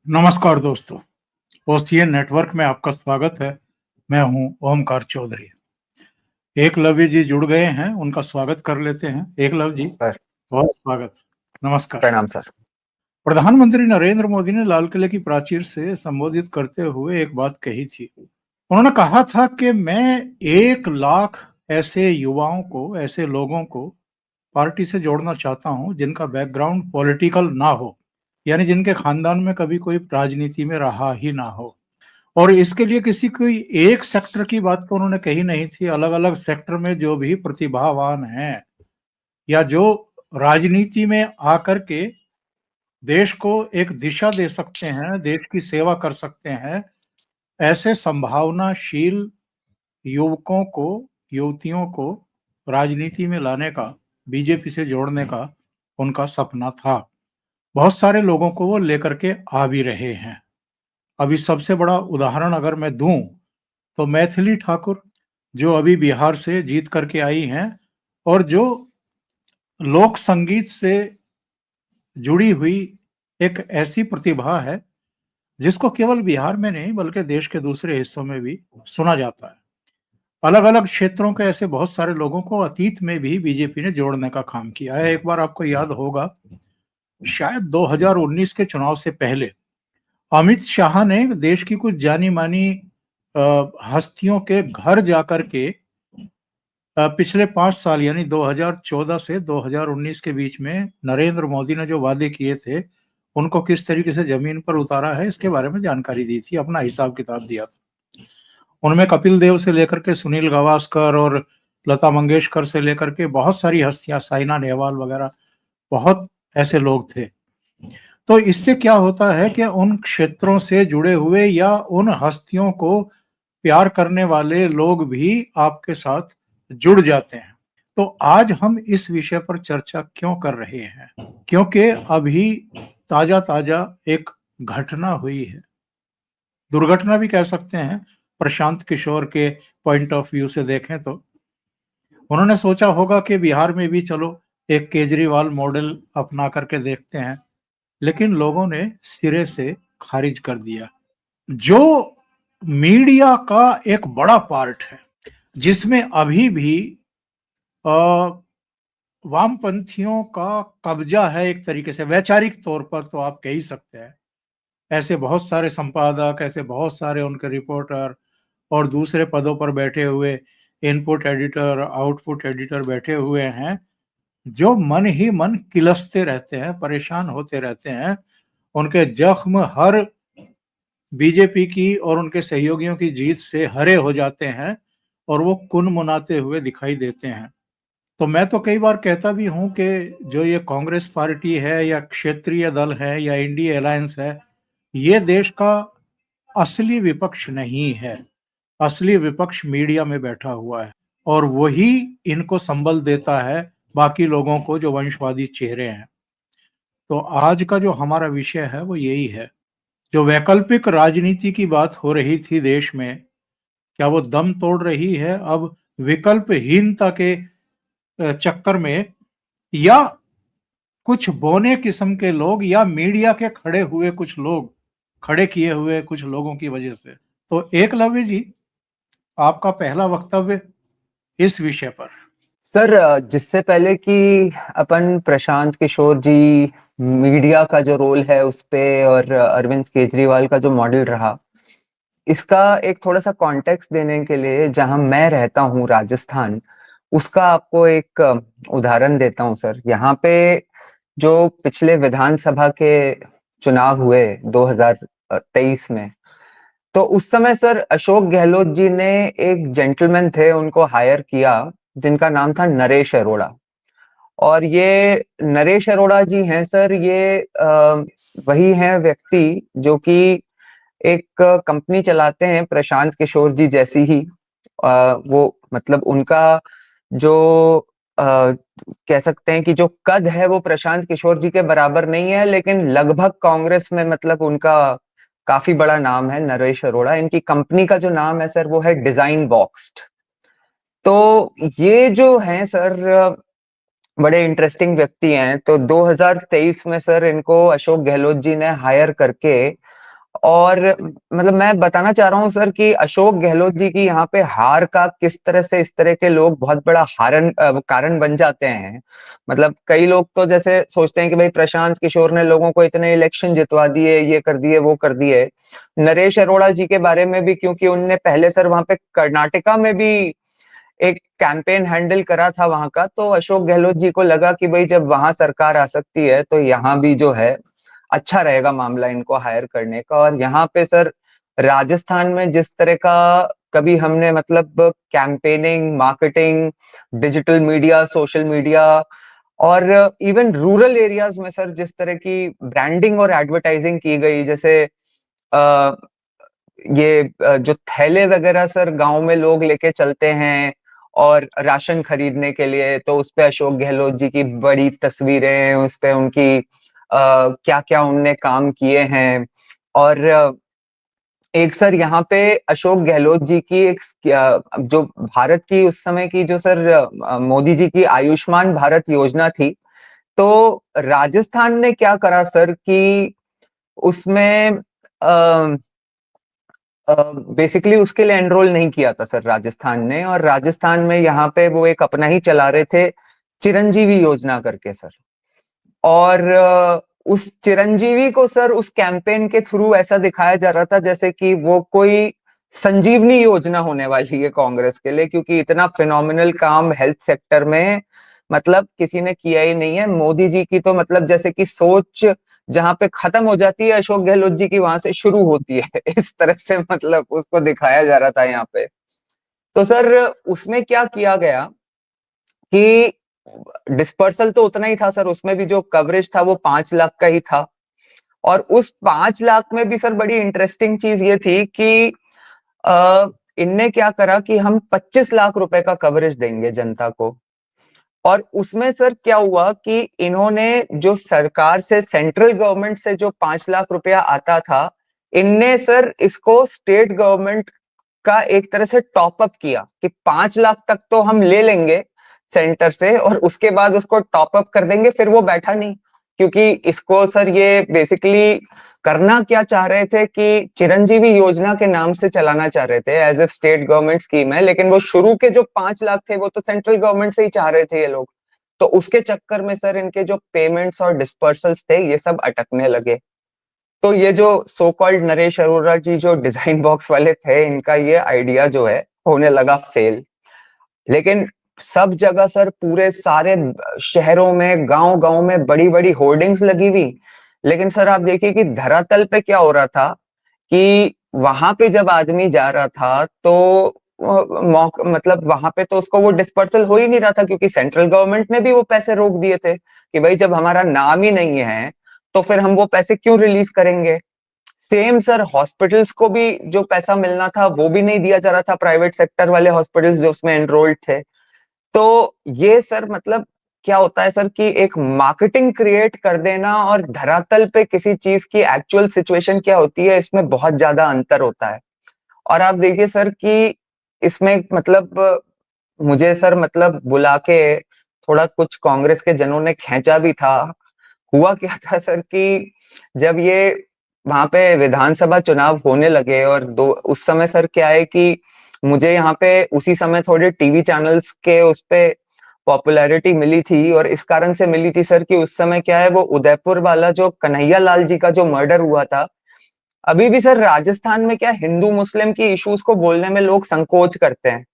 नमस्कार दोस्तों। OCN network में आपका स्वागत है। मैं हूं ओमकार चौधरी। एकलव्य जी जुड़ गए हैं, उनका स्वागत कर लेते हैं। एकलव्य जी, सर बहुत स्वागत। नमस्कार। प्रणाम सर। प्रधानमंत्री नरेंद्र मोदी ने लाल किले की प्राचीर से संबोधित करते हुए एक बात कही थी। उन्होंने कहा था कि मैं 1 लाख ऐसे युवाओं को, ऐसे लोगों को पार्टी से जोड़ना चाहता हूं जिनका बैकग्राउंड पॉलिटिकल ना हो, यानी जिनके खानदान में कभी कोई राजनीति में रहा ही ना हो। और इसके लिए किसी कोई एक सेक्टर की बात तो उन्होंने कही नहीं थी। अलग अलग सेक्टर में जो भी प्रतिभावान हैं या जो राजनीति में आकर के देश को एक दिशा दे सकते हैं, देश की सेवा कर सकते हैं, ऐसे संभावनाशील युवकों को, युवतियों को राजनीति में लाने का, बीजेपी से जोड़ने का उनका सपना था। बहुत सारे लोगों को वो लेकर के आ भी रहे हैं। अभी सबसे बड़ा उदाहरण अगर मैं दूं तो मैथिली ठाकुर, जो अभी बिहार से जीत करके आई हैं और जो लोक संगीत से जुड़ी हुई एक ऐसी प्रतिभा है जिसको केवल बिहार में नहीं बल्कि देश के दूसरे हिस्सों में भी सुना जाता है। अलग अलग क्षेत्रों के ऐसे बहुत सारे लोगों को अतीत में भी बीजेपी ने जोड़ने का काम किया है। एक बार आपको याद होगा, शायद 2019 के चुनाव से पहले अमित शाह ने देश की कुछ जानी मानी हस्तियों के घर जाकर के पिछले 5 साल यानी 2014 से 2019 के बीच में नरेंद्र मोदी ने जो वादे किए थे उनको किस तरीके से जमीन पर उतारा है, इसके बारे में जानकारी दी थी, अपना हिसाब किताब दिया था। उनमें कपिल देव से लेकर के सुनील गावस्कर और लता मंगेशकर से लेकर के बहुत सारी हस्तियां, साइना नेहवाल वगैरह, बहुत ऐसे लोग थे। तो इससे क्या होता है कि उन क्षेत्रों से जुड़े हुए या उन हस्तियों को प्यार करने वाले लोग भी आपके साथ जुड़ जाते हैं। तो आज हम इस विषय पर चर्चा क्यों कर रहे हैं? क्योंकि अभी ताजा ताजा एक घटना हुई है, दुर्घटना भी कह सकते हैं। प्रशांत किशोर के पॉइंट ऑफ व्यू से देखें तो उन्होंने सोचा होगा कि बिहार में भी चलो एक केजरीवाल मॉडल अपना करके देखते हैं, लेकिन लोगों ने सिरे से खारिज कर दिया। जो मीडिया का एक बड़ा पार्ट है जिसमें अभी भी वामपंथियों का कब्जा है, एक तरीके से वैचारिक तौर पर तो आप कह ही सकते हैं। ऐसे बहुत सारे संपादक, ऐसे बहुत सारे उनके रिपोर्टर और दूसरे पदों पर बैठे हुए इनपुट एडिटर, आउटपुट एडिटर बैठे हुए हैं, जो मन ही मन किलसते रहते हैं, परेशान होते रहते हैं। उनके जख्म हर बीजेपी की और उनके सहयोगियों की जीत से हरे हो जाते हैं और वो कुनमुनाते हुए दिखाई देते हैं। तो मैं तो कई बार कहता भी हूं कि जो ये कांग्रेस पार्टी है या क्षेत्रीय दल है या इंडिया अलायंस है, ये देश का असली विपक्ष नहीं है। असली विपक्ष मीडिया में बैठा हुआ है और वही इनको संबल देता है बाकी लोगों को, जो वंशवादी चेहरे हैं। तो आज का जो हमारा विषय है वो यही है। जो वैकल्पिक राजनीति की बात हो रही थी देश में, क्या वो दम तोड़ रही है अब विकल्पहीनता के चक्कर में, या कुछ बौने किस्म के लोग या मीडिया के खड़े हुए कुछ लोग, खड़े किए हुए कुछ लोगों की वजह से? तो एकलव्य जी, आपका पहला वक्तव्य इस विषय पर। सर, जिससे पहले कि अपन प्रशांत किशोर जी, मीडिया का जो रोल है उस पे, और अरविंद केजरीवाल का जो मॉडल रहा, इसका एक थोड़ा सा कॉन्टेक्स्ट देने के लिए, जहां मैं रहता हूं राजस्थान, उसका आपको एक उदाहरण देता हूं सर। यहाँ पे जो पिछले विधानसभा के चुनाव हुए 2023 में, तो उस समय सर अशोक गहलोत जी ने एक जेंटलमैन थे, उनको हायर किया, जिनका नाम था नरेश अरोड़ा। और ये नरेश अरोड़ा जी हैं सर, ये वही हैं व्यक्ति जो कि एक कंपनी चलाते हैं प्रशांत किशोर जी जैसी ही। वो मतलब उनका जो कह सकते हैं कि जो कद है वो प्रशांत किशोर जी के बराबर नहीं है, लेकिन लगभग कांग्रेस में मतलब उनका काफी बड़ा नाम है, नरेश अरोड़ा। इनकी कंपनी का जो नाम है सर वो है डिजाइन बॉक्स्ड। तो ये जो हैं सर, बड़े इंटरेस्टिंग व्यक्ति हैं। तो 2023 में सर इनको अशोक गहलोत जी ने हायर करके और मतलब मैं बताना चाह रहा हूँ सर कि अशोक गहलोत जी की यहाँ पे हार का किस तरह से इस तरह के लोग बहुत बड़ा कारण बन जाते हैं। मतलब कई लोग तो जैसे सोचते हैं कि भाई प्रशांत किशोर ने लोगों को इतने इलेक्शन जितवा दिए, ये कर दिए, वो कर दिए। नरेश अरोड़ा जी के बारे में भी, क्योंकि उनने पहले सर वहां पे कर्नाटका में भी एक कैंपेन हैंडल करा था वहां का, तो अशोक गहलोत जी को लगा कि भाई जब वहां सरकार आ सकती है तो यहाँ भी जो है अच्छा रहेगा मामला इनको हायर करने का। और यहाँ पे सर राजस्थान में जिस तरह का कभी हमने मतलब campaigning, marketing, digital media, social media और इवन रूरल एरियाज में सर जिस तरह की ब्रांडिंग और एडवर्टाइजिंग की गई, जैसे आ, जो थैले वगैरह सर गांव में लोग लेके चलते हैं और राशन खरीदने के लिए, तो उस पे अशोक गहलोत जी की बड़ी तस्वीरें, उस पे उनकी क्या क्या उनने काम किए हैं। और एक सर यहाँ पे अशोक गहलोत जी की एक जो भारत की उस समय की जो सर मोदी जी की आयुष्मान भारत योजना थी, तो राजस्थान ने क्या करा सर कि उसमें बेसिकली उसके लिए एनरोल नहीं किया था सर राजस्थान ने, और राजस्थान में यहाँ पे वो एक अपना ही चला रहे थे चिरंजीवी योजना करके सर। और उस चिरंजीवी को सर उस कैंपेन के थ्रू ऐसा दिखाया जा रहा था जैसे कि वो कोई संजीवनी योजना होने वाली है कांग्रेस के लिए, क्योंकि इतना फिनोमिनल काम हेल्थ सेक्टर में मतलब किसी ने किया ही नहीं है। मोदी जी की तो मतलब जैसे कि सोच जहां पे खत्म हो जाती है अशोक गहलोत जी की, वहां से शुरू होती है इस तरह से मतलब उसको दिखाया जा रहा था यहाँ पे। तो सर उसमें क्या किया गया कि डिस्पर्सल तो उतना ही था सर, उसमें भी जो कवरेज था वो 5 लाख का ही था। और उस 5 लाख में भी सर बड़ी इंटरेस्टिंग चीज ये थी कि इनने क्या करा कि हम 25 लाख रुपए का कवरेज देंगे जनता को। और उसमें सर क्या हुआ कि इन्होंने जो सरकार से, सेंट्रल गवर्नमेंट से जो 5 लाख रुपया आता था, इनने सर इसको स्टेट गवर्नमेंट का एक तरह से टॉप अप किया कि 5 लाख तक तो हम ले लेंगे सेंटर से और उसके बाद उसको टॉप अप कर देंगे। फिर वो बैठा नहीं, क्योंकि इसको सर ये बेसिकली करना क्या चाह रहे थे कि चिरंजीवी योजना के नाम से चलाना चाह रहे थे as a state government scheme है, लेकिन वो शुरू के जो 5 लाख थे वो तो सेंट्रल गवर्नमेंट से ही चाह रहे थे ये लोग। तो उसके चक्कर में सर इनके जो पेमेंट्स और डिस्पर्सल्स थे ये सब अटकने लगे। तो ये जो सो कॉल्ड नरेश अरोड़ा जी जो डिजाइन बॉक्स वाले थे, इनका ये आइडिया जो है होने लगा फेल। लेकिन सब जगह सर पूरे सारे शहरों में, गांव गांव में बड़ी बड़ी होर्डिंग्स लगी हुई। लेकिन सर आप देखिए कि धरातल पे क्या हो रहा था कि वहां पे जब आदमी जा रहा था तो मतलब वहां पे तो उसको वो डिस्पर्सल हो ही नहीं रहा था, क्योंकि सेंट्रल गवर्नमेंट ने भी वो पैसे रोक दिए थे कि भाई जब हमारा नाम ही नहीं है तो फिर हम वो पैसे क्यों रिलीज करेंगे। सेम सर हॉस्पिटल्स को भी जो पैसा मिलना था वो भी नहीं दिया जा रहा था, प्राइवेट सेक्टर वाले हॉस्पिटल्स जो उसमें एनरोल्ड थे। तो ये सर मतलब क्या होता है सर कि एक मार्केटिंग क्रिएट कर देना और धरातल पे किसी चीज की एक्चुअल सिचुएशन क्या होती है, इसमें बहुत ज्यादा अंतर होता है। और आप देखिए सर कि इसमें मतलब मुझे सर मतलब बुला के थोड़ा कुछ कांग्रेस के जनों ने खींचा भी था। हुआ क्या था सर कि जब ये वहां पे विधानसभा चुनाव होने लगे और दो उस समय सर क्या है कि मुझे यहाँ पे उसी समय थोड़े टीवी चैनल्स के उस पे पॉपुलैरिटी मिली थी, और इस कारण से मिली थी सर कि उस समय क्या है वो उदयपुर वाला जो कन्हैया लाल जी का जो मर्डर हुआ था। अभी भी सर राजस्थान में क्या हिंदू मुस्लिम की इश्यूज को बोलने में लोग संकोच करते हैं।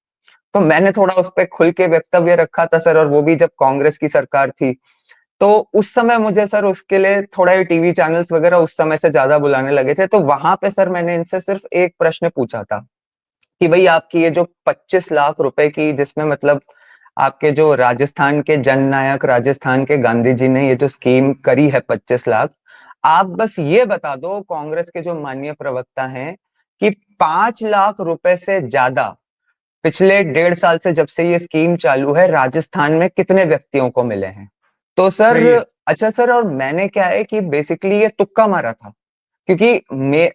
तो मैंने थोड़ा उस पर खुल के वक्तव्य रखा था सर, और वो भी जब कांग्रेस की सरकार थी। तो उस समय मुझे सर उसके लिए थोड़ा ये टीवी चैनल्स वगैरह उस समय से ज्यादा बुलाने लगे थे। तो वहां पे सर मैंने इनसे सिर्फ एक प्रश्न पूछा था कि भाई आपकी ये जो 25 लाख रुपए की, जिसमें मतलब आपके जो राजस्थान के जननायक, राजस्थान के गांधी जी ने ये जो स्कीम करी है 25 लाख, आप बस ये बता दो कांग्रेस के जो माननीय प्रवक्ता हैं कि 5 लाख रुपए से ज्यादा पिछले 1.5 साल से जब से ये स्कीम चालू है राजस्थान में कितने व्यक्तियों को मिले हैं। तो सर सही है। अच्छा सर, और मैंने क्या है कि बेसिकली ये तुक्का मारा था, क्योंकि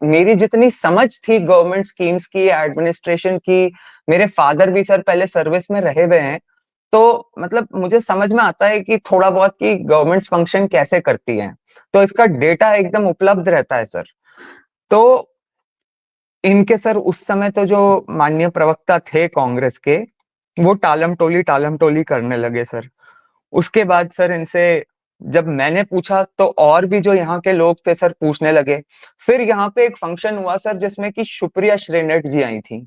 मेरी जितनी समझ थी गवर्नमेंट स्कीम्स की, एडमिनिस्ट्रेशन की, मेरे फादर भी सर पहले सर्विस में रहे हुए हैं, तो मतलब मुझे समझ में आता है कि थोड़ा बहुत कि गवर्नमेंट फंक्शन कैसे करती हैं। तो इसका डेटा एकदम उपलब्ध रहता है सर। तो इनके सर उस समय तो जो माननीय प्रवक्ता थे कांग्रेस के, वो टालम टोली करने लगे सर। उसके बाद सर इनसे जब मैंने पूछा तो और भी जो यहाँ के लोग थे सर पूछने लगे। फिर यहाँ पे एक फंक्शन हुआ सर जिसमें कि सुप्रिया श्रीनेट जी आई थी।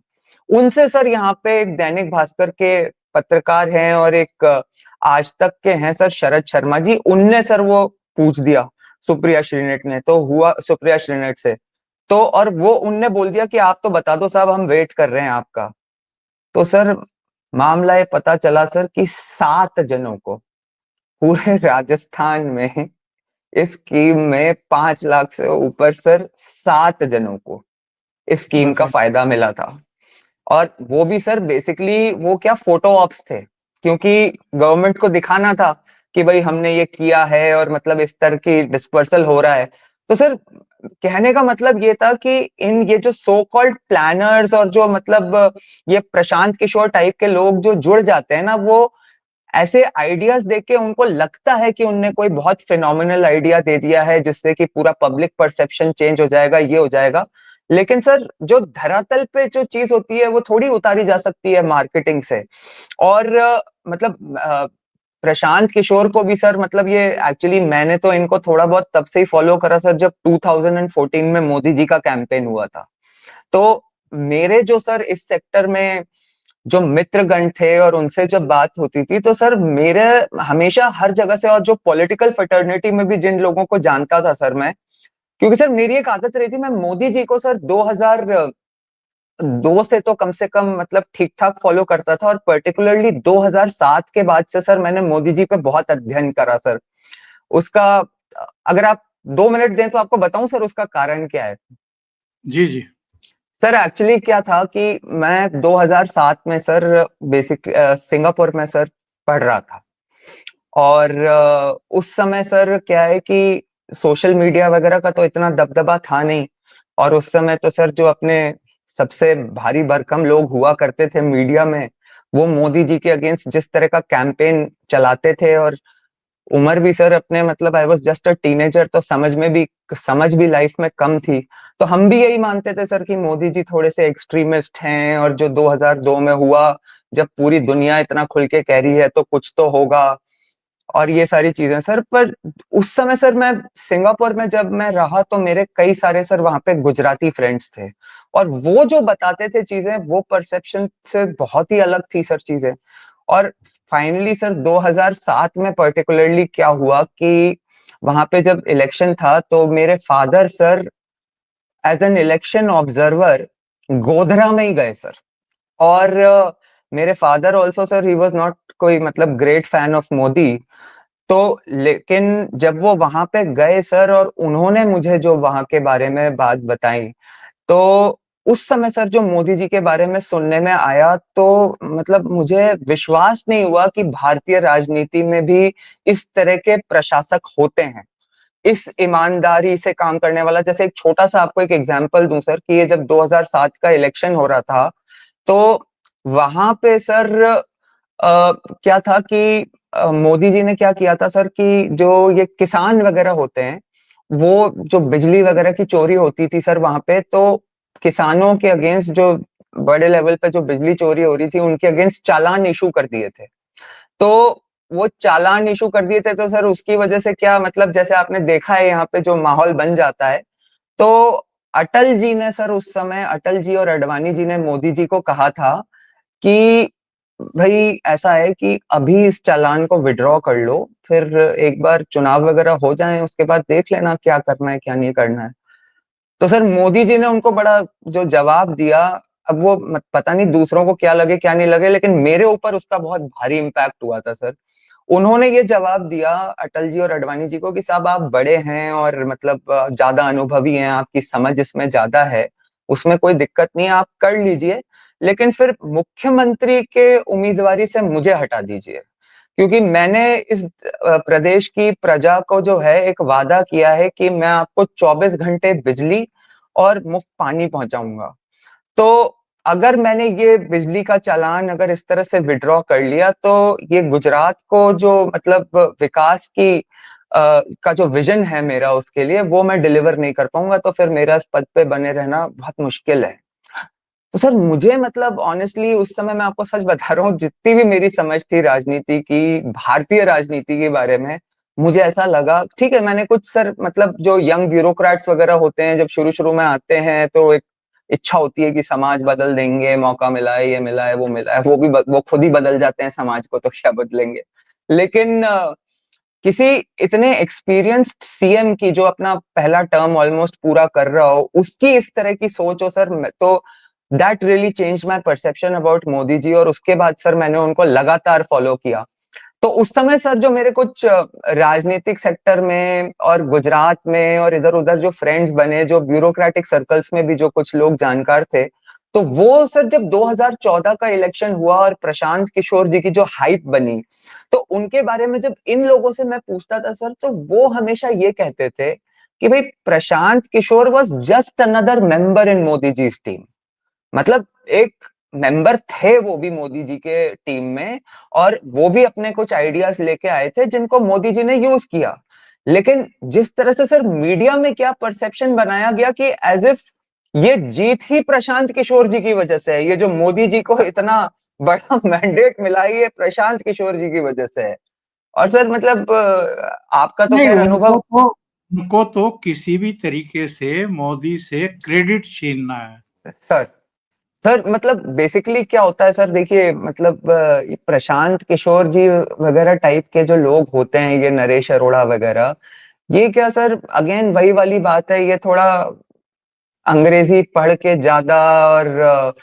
उनसे सर यहाँ पे एक दैनिक भास्कर के पत्रकार हैं और एक आज तक के हैं सर शरद शर्मा जी, उनने सर वो पूछ दिया सुप्रिया श्रीनेट ने, तो हुआ सुप्रिया श्रीनेट से। तो और वो उनने बोल दिया कि आप तो बता दो साहब, हम वेट कर रहे हैं आपका। तो सर मामला ये पता चला सर कि 7 जनों को पूरे राजस्थान में इस स्कीम में 5 लाख से ऊपर सर 7 जनों को इस स्कीम का बताइए। फायदा मिला था। और वो भी सर बेसिकली वो क्या फोटो ऑप्स थे, क्योंकि गवर्नमेंट को दिखाना था कि भाई हमने ये किया है और मतलब इस तरह की डिस्पर्सल हो रहा है। तो सर कहने का मतलब ये था कि इन ये जो सो कॉल्ड प्लानर्स और जो मतलब ये प्रशांत किशोर टाइप के लोग जो जुड़ जाते हैं ना, वो ऐसे आइडियाज देख के उनको लगता है कि उनने कोई बहुत फिनोमिनल आइडिया दे दिया है जिससे कि पूरा पब्लिक परसेप्शन चेंज हो जाएगा, ये हो जाएगा। लेकिन सर जो धरातल पे जो चीज होती है वो थोड़ी उतारी जा सकती है मार्केटिंग से। और मतलब प्रशांत किशोर को भी सर मतलब ये एक्चुअली मैंने तो इनको थोड़ा बहुत तब से ही फॉलो करा सर जब 2014 में मोदी जी का कैंपेन हुआ था। तो मेरे जो सर इस सेक्टर में जो मित्रगण थे और उनसे जब बात होती थी तो सर मेरे हमेशा हर जगह से, और जो पॉलिटिकल फ्रेटर्निटी में भी जिन लोगों को जानता था सर मैं, क्योंकि सर मेरी एक आदत रही थी, मैं मोदी जी को सर 2002 से तो कम से कम मतलब ठीक ठाक फॉलो करता था, और पर्टिकुलरली 2007 के बाद से सर मैंने मोदी जी पे बहुत अध्ययन करा सर। उसका अगर आप 2 मिनट दें तो आपको बताऊं सर उसका कारण क्या है। जी जी। सर एक्चुअली क्या था कि मैं 2007 में सर बेसिक सिंगापुर में सर पढ़ रहा था। और उस समय सर क्या है कि सोशल मीडिया वगैरह का तो इतना दबदबा था नहीं। और उस समय तो सर जो अपने सबसे भारी भरकम लोग हुआ करते थे मीडिया में, वो मोदी जी के अगेंस्ट जिस तरह का कैंपेन चलाते थे, और उम्र भी सर अपने मतलब I was just a teenager, तो समझ भी लाइफ में कम थी। तो हम भी यही मानते थे सर कि मोदी जी थोड़े से एक्सट्रीमिस्ट हैं, और जो 2002 में हुआ जब पूरी दुनिया इतना खुल के कह रही है तो कुछ तो होगा, और ये सारी चीजें सर। पर उस समय सर मैं सिंगापुर में जब मैं रहा तो मेरे कई सारे सर वहां पे गुजराती फ्रेंड्स थे, और वो जो बताते थे चीजें वो परसेप्शन से बहुत ही अलग थी सर चीजें। और फाइनली सर 2007 में पर्टिकुलरली क्या हुआ कि वहां पे जब इलेक्शन था तो मेरे father sir as an election observer Godhra में ही गए सर। और मेरे फादर ऑल्सो सर ही वॉज नॉट कोई मतलब ग्रेट फैन ऑफ मोदी। तो लेकिन जब वो वहां पे गए सर और उन्होंने मुझे जो वहां के बारे में बात बताई, तो उस समय सर जो मोदी जी के बारे में सुनने में आया तो मतलब मुझे विश्वास नहीं हुआ कि भारतीय राजनीति में भी इस तरह के प्रशासक होते हैं, इस ईमानदारी से काम करने वाला। जैसे एक छोटा सा आपको एक एग्जांपल दूं सर कि ये जब 2007 का इलेक्शन हो रहा था तो वहां पे सर क्या था कि मोदी जी ने क्या किया था सर कि जो ये किसान वगैरह होते हैं, वो जो बिजली वगैरह की चोरी होती थी सर वहां पे, तो किसानों के अगेंस्ट जो बड़े लेवल पे जो बिजली चोरी हो रही थी उनके अगेंस्ट चालान इशू कर दिए थे। तो वो चालान इशू कर दिए थे तो सर उसकी वजह से क्या मतलब जैसे आपने देखा है यहाँ पे जो माहौल बन जाता है। तो अटल जी ने सर उस समय, अटल जी और अडवाणी जी ने मोदी जी को कहा था कि भाई ऐसा है कि अभी इस चालान को विड्रॉ कर लो, फिर एक बार चुनाव वगैरह हो जाए उसके बाद देख लेना क्या करना है क्या नहीं करना है। तो सर मोदी जी ने उनको बड़ा जो जवाब दिया, अब वो पता नहीं दूसरों को क्या लगे क्या नहीं लगे, लेकिन मेरे ऊपर उसका बहुत भारी इम्पैक्ट हुआ था सर। उन्होंने ये जवाब दिया अटल जी और अडवाणी जी को कि साहब आप बड़े हैं और मतलब ज्यादा अनुभवी हैं, आपकी समझ इसमें ज्यादा है, उसमें कोई दिक्कत नहीं है, आप कर लीजिए, लेकिन फिर मुख्यमंत्री के उम्मीदवारी से मुझे हटा दीजिए, क्योंकि मैंने इस प्रदेश की प्रजा को जो है एक वादा किया है कि मैं आपको 24 घंटे बिजली और मुफ्त पानी पहुंचाऊंगा। तो अगर मैंने ये बिजली का चालान अगर इस तरह से विड्रॉ कर लिया तो ये गुजरात को जो मतलब विकास की का जो विजन है मेरा उसके लिए, वो मैं डिलीवर नहीं कर पाऊंगा, तो फिर मेरा इस पद पे बने रहना बहुत मुश्किल है। तो सर मुझे मतलब ऑनेस्टली उस समय मैं आपको सच बता रहा हूँ, जितनी भी मेरी समझ थी राजनीति की, भारतीय राजनीति के बारे में, मुझे ऐसा लगा, ठीक है मैंने कुछ सर मतलब जो यंग ब्यूरोक्रेट्स वगैरह होते हैं, जब शुरू शुरू में आते हैं तो एक इच्छा होती है कि समाज बदल देंगे, मौका मिला है, ये मिला है, वो मिला है, वो खुद ही बदल जाते हैं समाज को, तो क्या बदलेंगे। लेकिन किसी इतने एक्सपीरियंस्ड सीएम की, जो अपना पहला टर्म ऑलमोस्ट पूरा कर रहा हो, उसकी इस तरह की सोच हो सर, तो that really change my perception about Modi ji. और उसके बाद सर मैंने उनको लगातार फॉलो किया। तो उस समय सर जो मेरे कुछ राजनीतिक सेक्टर में और गुजरात में और इधर उधर जो फ्रेंड्स बने, जो ब्यूरोक्रेटिक सर्कल्स में भी जो कुछ लोग जानकार थे, तो वो सर जब 2014 का इलेक्शन हुआ और प्रशांत किशोर जी की जो हाइप बनी, तो उनके बारे में जब इन लोगों से मैं पूछता था सर, तो वो हमेशा ये कहते थे कि भाई Prashant Kishor was just another member in Modi ji team. मतलब एक मेंबर थे वो भी मोदी जी के टीम में, और वो भी अपने कुछ आइडियाज लेके आए थे जिनको मोदी जी ने यूज किया। लेकिन जिस तरह से सर मीडिया में क्या परसेप्शन बनाया गया कि एज इफ ये जीत ही प्रशांत किशोर जी की वजह से है, ये जो मोदी जी को इतना बड़ा मैंडेट मिला है, ये प्रशांत किशोर जी की वजह से है। और सर मतलब आपका तो नहीं, खैर अनुभव। उनको तो किसी भी तरीके से मोदी से क्रेडिट छीनना है। सर सर मतलब बेसिकली क्या होता है सर, देखिए मतलब ये प्रशांत किशोर जी वगैरह टाइप के जो लोग होते हैं, ये नरेश अरोड़ा वगैरह, ये क्या सर अगेन वही वाली बात है, ये थोड़ा अंग्रेजी पढ़ के ज्यादा और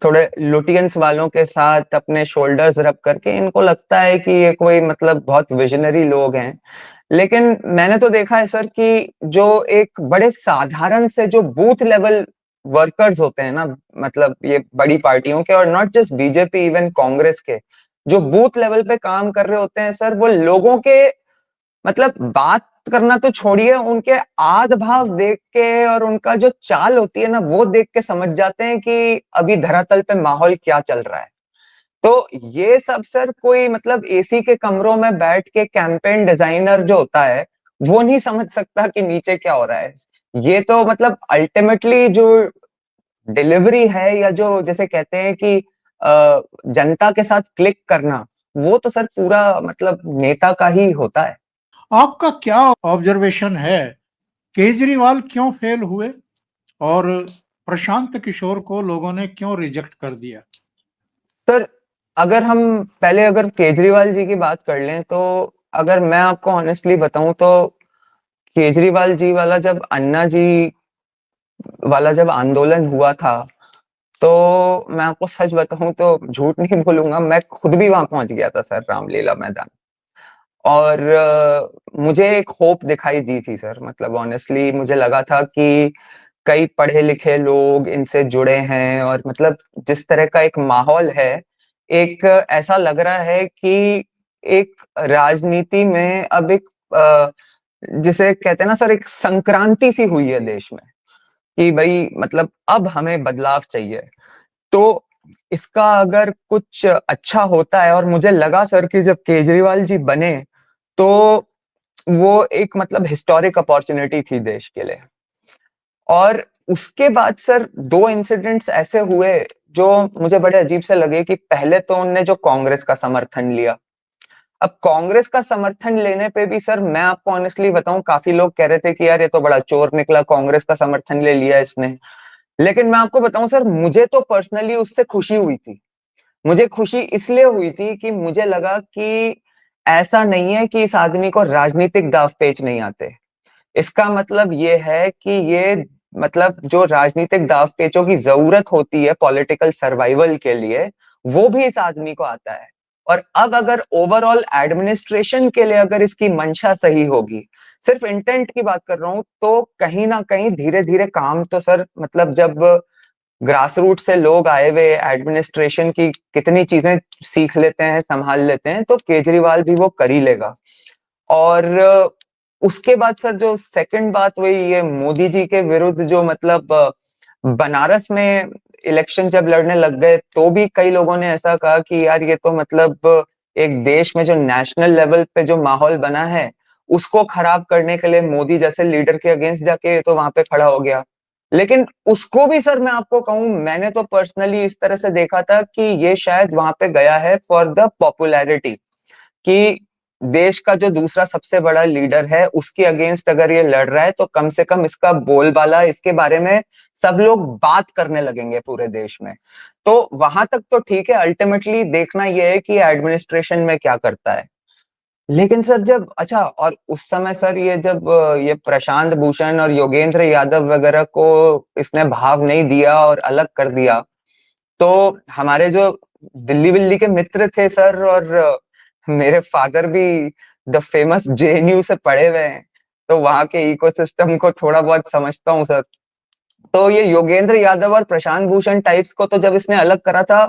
थोड़े लुटियंस वालों के साथ अपने शोल्डर्स रब करके इनको लगता है कि ये कोई मतलब बहुत विजनरी लोग हैं। लेकिन मैंने तो देखा है सर कि जो एक बड़े साधारण से जो बूथ लेवल वर्कर्स होते हैं ना, मतलब ये बड़ी पार्टियों के, और not just BJP, even Congress के, जो बूथ लेवल पे काम कर रहे होते हैं सर, वो लोगों के मतलब बात करना तो छोड़िए, उनके आद भाव देख के और उनका जो चाल होती है ना, वो देख के समझ जाते हैं कि अभी धरातल पे माहौल क्या चल रहा है। तो ये सब सर कोई मतलब एसी के कमरों में बैठ के कैंपेन डिजाइनर जो होता है, वो नहीं समझ सकता कि नीचे क्या हो रहा है। ये तो मतलब अल्टीमेटली जो डिलीवरी है, या जो जैसे कहते हैं कि जनता के साथ क्लिक करना, वो तो सर पूरा मतलब नेता का ही होता है। आपका क्या ऑब्जर्वेशन है, केजरीवाल क्यों फेल हुए और प्रशांत किशोर को लोगों ने क्यों रिजेक्ट कर दिया? सर अगर हम पहले अगर केजरीवाल जी की बात कर लें, तो अगर मैं आपको ऑनेस्टली बताऊं तो केजरीवाल जी वाला जब अन्ना जी वाला जब आंदोलन हुआ था, तो मैं आपको सच बताऊं तो झूठ नहीं बोलूंगा, मैं खुद भी वहां पहुंच गया था सर, रामलीला मैदान। और मुझे एक होप दिखाई दी थी सर, मतलब ऑनेस्टली मुझे लगा था कि कई पढ़े लिखे लोग इनसे जुड़े हैं, और मतलब जिस तरह का एक माहौल है, एक ऐसा लग रहा है कि एक राजनीति में अब एक जिसे कहते हैं ना सर, एक संक्रांति सी हुई है देश में, कि भाई मतलब अब हमें बदलाव चाहिए। तो इसका अगर कुछ अच्छा होता है, और मुझे लगा सर कि जब केजरीवाल जी बने, तो वो एक मतलब हिस्टोरिक अपॉर्चुनिटी थी देश के लिए। और उसके बाद सर दो इंसिडेंट्स ऐसे हुए जो मुझे बड़े अजीब से लगे, कि पहले तो उनने जो कांग्रेस का समर्थन लिया। अब कांग्रेस का समर्थन लेने पे भी सर मैं आपको ऑनेस्टली बताऊं, काफी लोग कह रहे थे कि यार ये तो बड़ा चोर निकला, कांग्रेस का समर्थन ले लिया इसने। लेकिन मैं आपको बताऊं सर, मुझे तो पर्सनली उससे खुशी हुई थी। मुझे खुशी इसलिए हुई थी कि मुझे लगा कि ऐसा नहीं है कि इस आदमी को राजनीतिक दाव पेच नहीं आते। इसका मतलब ये है कि ये मतलब जो राजनीतिक दाव पेचों की जरूरत होती है पॉलिटिकल सर्वाइवल के लिए, वो भी इस आदमी को आता है। और अब अगर ओवरऑल एडमिनिस्ट्रेशन के लिए अगर इसकी मंशा सही होगी, सिर्फ इंटेंट की बात कर रहा हूं, तो कहीं ना कहीं धीरे धीरे काम तो सर मतलब जब ग्रास रूट से लोग आए हुए एडमिनिस्ट्रेशन की कितनी चीजें सीख लेते हैं, संभाल लेते हैं, तो केजरीवाल भी वो कर ही लेगा। और उसके बाद सर जो सेकंड बात हुई, ये मोदी जी के विरुद्ध जो मतलब बनारस में इलेक्शन जब लड़ने लग गए, तो भी कई लोगों ने ऐसा कहा कि यार ये तो मतलब एक देश में जो नेशनल लेवल पे जो माहौल बना है, उसको खराब करने के लिए मोदी जैसे लीडर के अगेंस्ट जाके तो वहां पे खड़ा हो गया। लेकिन उसको भी सर मैं आपको कहूं, मैंने तो पर्सनली इस तरह से देखा था कि ये शायद वहां पे गया है फॉर द पॉपुलैरिटी, कि देश का जो दूसरा सबसे बड़ा लीडर है उसके अगेंस्ट अगर ये लड़ रहा है तो कम से कम इसका बोलबाला, इसके बारे में सब लोग बात करने लगेंगे पूरे देश में। तो वहां तक तो ठीक है, अल्टीमेटली देखना यह है कि एडमिनिस्ट्रेशन में क्या करता है। लेकिन सर जब अच्छा, और उस समय सर ये जब ये प्रशांत भूषण और योगेंद्र यादव वगैरह को इसने भाव नहीं दिया और अलग कर दिया, तो हमारे जो दिल्ली विल्ली के मित्र थे सर, और मेरे फादर भी द फेमस जेएनयू से पढ़े हुए हैं, तो वहां के इकोसिस्टम को थोड़ा बहुत समझता हूँ सर। तो ये योगेंद्र यादव और प्रशांत भूषण टाइप्स को तो जब इसने अलग करा था,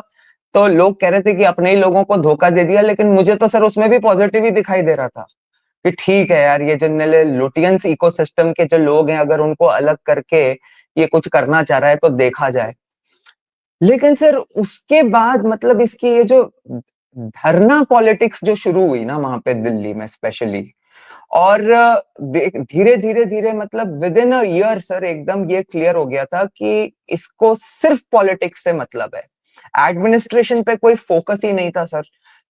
तो लोग कह रहे थे कि अपने ही लोगों को धोखा दे दिया, लेकिन मुझे तो सर उसमें भी पॉजिटिव ही दिखाई दे रहा था कि ठीक है यार, ये जो लुटियंस इकोसिस्टम के जो लोग हैं, अगर उनको अलग करके ये कुछ करना चाह रहा है तो देखा जाए। लेकिन सर उसके बाद मतलब इसकी ये जो धरना पॉलिटिक्स जो शुरू हुई ना वहां पे दिल्ली में स्पेशली, और धीरे धीरे धीरे मतलब with in a year sir एकदम ये क्लियर हो गया था कि इसको सिर्फ पॉलिटिक्स से मतलब है, एडमिनिस्ट्रेशन पे कोई फोकस ही नहीं था सर।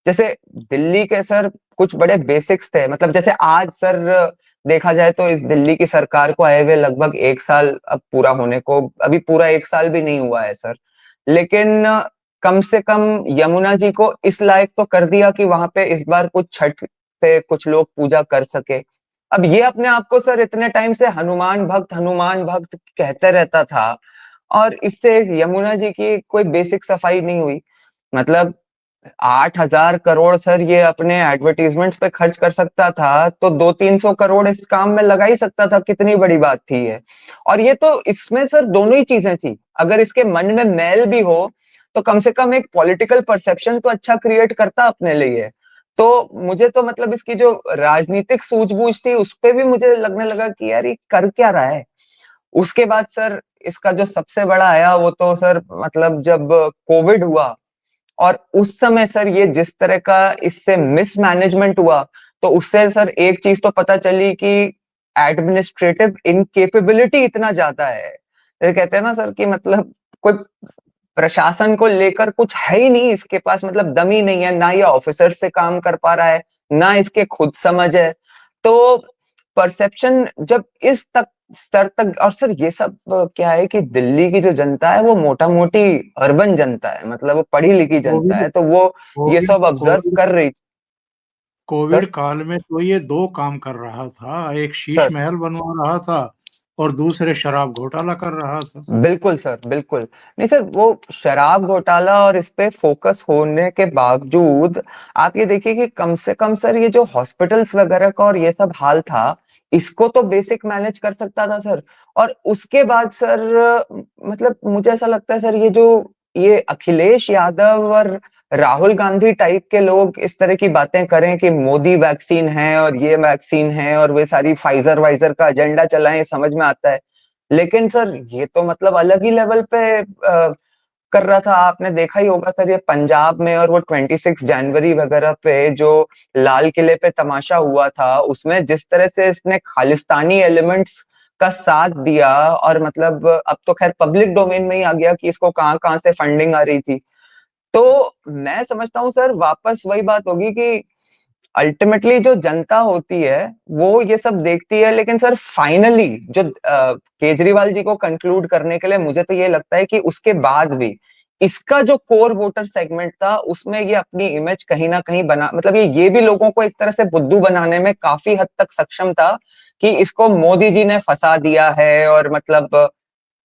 जैसे दिल्ली के सर कुछ बड़े बेसिक्स थे, मतलब जैसे आज सर देखा जाए तो इस दिल्ली की सरकार को आए हुए लगभग 1 साल अब पूरा होने को, अभी पूरा 1 साल भी नहीं हुआ है सर। लेकिन कम से कम यमुना जी को इस लायक तो कर दिया कि वहां पे इस बार कुछ छठ पे कुछ लोग पूजा कर सके। अब ये अपने आप को सर इतने टाइम से हनुमान भक्त कहते रहता था, और इससे यमुना जी की कोई बेसिक सफाई नहीं हुई। मतलब 8,000 करोड़ सर ये अपने एडवर्टीजमेंट्स पे खर्च कर सकता था, तो 200-300 करोड़ इस काम में लगा ही सकता था, कितनी बड़ी बात थी ये। और ये तो इसमें सर दोनों ही चीजें थी, अगर इसके मन में मैल भी हो तो कम से कम एक पॉलिटिकल परसेप्शन तो अच्छा क्रिएट करता अपने लिए। तो मुझे तो मतलब इसकी जो राजनीतिक सूझबूझ थी उस पे भी मुझे लगने लगा कि यार ये कर क्या रहा है। उसके बाद सर इसका जो सबसे बड़ा आया वो तो सर मतलब जब कोविड हुआ, और उस समय सर ये जिस तरह का इससे मिसमैनेजमेंट हुआ, तो उससे सर एक चीज तो पता चली कि एडमिनिस्ट्रेटिव इनकेपेबिलिटी इतना ज्यादा है। ये कहते हैं ना सर कि मतलब कोई प्रशासन को लेकर कुछ है ही नहीं इसके पास, मतलब दम ही नहीं है, ना ये ऑफिसर से काम कर पा रहा है, ना इसके खुद समझ है। तो परसेप्शन जब इस तक स्तर तक, और सर ये सब क्या है कि दिल्ली की जो जनता है वो मोटा मोटी अर्बन जनता है, मतलब वो पढ़ी लिखी जनता कोविड है, तो वो ये कोविड सब ऑब्जर्व कोविड कर रही। कोविड सर काल में तो ये दो काम कर रहा था, एक शीश सर महल बनवा रहा था और दूसरे शराब घोटाला कर रहा था। बिल्कुल सर बिल्कुल। नहीं सर, वो शराब घोटाला और इस पे फोकस होने के बावजूद आप ये देखिए कि कम से कम सर ये जो हॉस्पिटल्स वगैरह का और ये सब हाल था, इसको तो बेसिक मैनेज कर सकता था सर। और उसके बाद सर मतलब मुझे ऐसा लगता है सर ये अखिलेश यादव और राहुल गांधी टाइप के लोग इस तरह की बातें करें कि मोदी वैक्सीन है और ये वैक्सीन है और वे सारी फाइजर वाइजर का एजेंडा चलाएं, समझ में आता है। लेकिन सर ये तो मतलब अलग ही लेवल पे कर रहा था। आपने देखा ही होगा सर ये पंजाब में, और वो 26 जनवरी वगैरह पे जो लाल किले पे तमाशा हुआ था, उसमें जिस तरह से इसने खालिस्तानी एलिमेंट्स का साथ दिया, और मतलब अब तो खैर पब्लिक डोमेन में ही आ गया कि इसको कहाँ कहाँ से फंडिंग आ रही थी। तो मैं समझता हूँ सर वापस वही बात होगी कि अल्टीमेटली जो जनता होती है वो ये सब देखती है, लेकिन सर फाइनली जो केजरीवाल जी को कंक्लूड करने के लिए मुझे तो ये लगता है कि उसके बाद भी इसका जो कोर वोटर सेगमेंट था उसमें ये अपनी इमेज कहीं ना कहीं बना, मतलब ये भी लोगों को एक तरह से बुद्धू बनाने में काफी हद तक सक्षम था कि इसको मोदी जी ने फंसा दिया है, और मतलब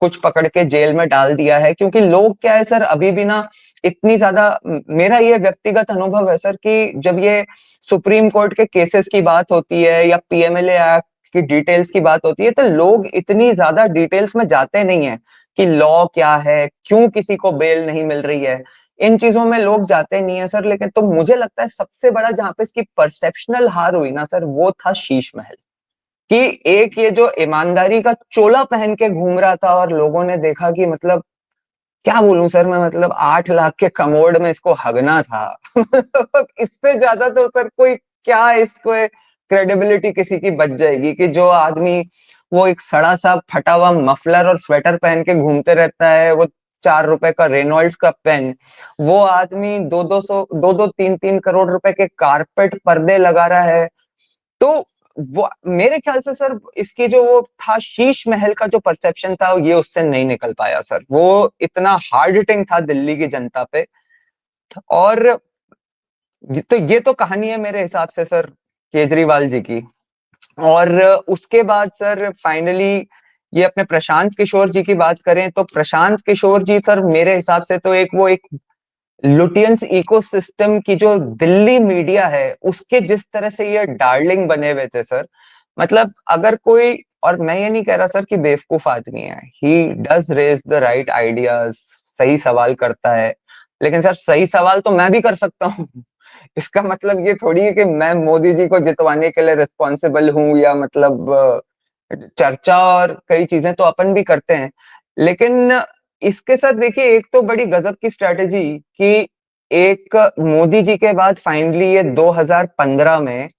कुछ पकड़ के जेल में डाल दिया है। क्योंकि लोग क्या है सर अभी भी ना इतनी ज्यादा, मेरा ये व्यक्तिगत अनुभव है सर कि जब ये सुप्रीम कोर्ट के केसेस की बात होती है या पीएमएलए एक्ट की डिटेल्स की बात होती है, तो लोग इतनी ज्यादा डिटेल्स में जाते नहीं है कि लॉ क्या है, क्यों किसी को बेल नहीं मिल रही है, इन चीजों में लोग जाते नहीं है सर। लेकिन तो मुझे लगता है सबसे बड़ा जहां पे इसकी परसेप्शनल हार हुई ना सर, वो था शीश महल। कि एक ये जो ईमानदारी का चोला पहन के घूम रहा था, और लोगों ने देखा कि मतलब क्या बोलूं सर मैं, मतलब 8 लाख के कमोड में इसको हगना था। इससे ज्यादा तो सर कोई क्या इसको क्रेडिबिलिटी किसी की बच जाएगी कि जो आदमी वो एक सड़ा सा फटा हुआ मफलर और स्वेटर पहन के घूमते रहता है, वो 4 रुपए का रेनॉल्ड्स का पेन, वो आदमी 2-2 3-3 करोड़ रुपए के कारपेट पर्दे लगा रहा है। तो वो मेरे ख्याल से सर इसकी जो वो था शीश महल का जो परसेप्शन था ये उससे नहीं निकल पाया सर, वो इतना हार्ड हिटिंग था दिल्ली की जनता पे। और ये तो कहानी है मेरे हिसाब से सर केजरीवाल जी की। और उसके बाद सर फाइनली ये अपने प्रशांत किशोर जी की बात करें तो प्रशांत किशोर जी सर मेरे हिसाब से तो एक लुटियंस इकोसिस्टम की जो दिल्ली मीडिया है उसके जिस तरह से ये डार्लिंग बने हुए थे सर, मतलब अगर कोई, और मैं ये नहीं कह रहा सर कि बेवकूफ आदमी है, he does raise the right ideas, सही सवाल करता है, लेकिन सर सही सवाल तो मैं भी कर सकता हूँ। इसका मतलब ये थोड़ी है कि मैं मोदी जी को जितवाने के लिए रिस्पॉन्सिबल हूँ, या मतलब चर्चा और कई चीजें तो अपन भी करते हैं, लेकिन इसके साथ देखिए एक तो बड़ी गजब की स्ट्रेटेजी कि एक मोदी जी के बाद फाइनली ये 2015 में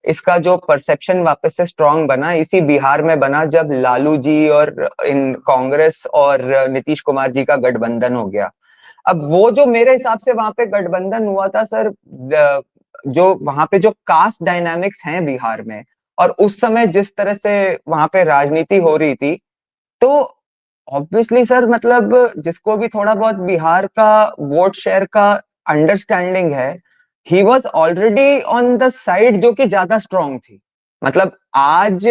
इसका जो परसेप्शन वापस से स्ट्रांग बना इसी बिहार में बना जब लालू जी और इन कांग्रेस और नीतीश कुमार जी का गठबंधन हो गया। अब वो जो मेरे हिसाब से वहां पे गठबंधन हुआ था सर, जो वहां पे जो कास्ट डायनामिक्स हैं बिहार में और उस समय जिस तरह से वहां पे राजनीति हो रही थी, तो ऑब्वियसली सर मतलब जिसको भी थोड़ा बहुत बिहार का वोट शेयर का अंडरस्टैंडिंग है, he was already on the side जो कि ज्यादा स्ट्रांग थी। मतलब आज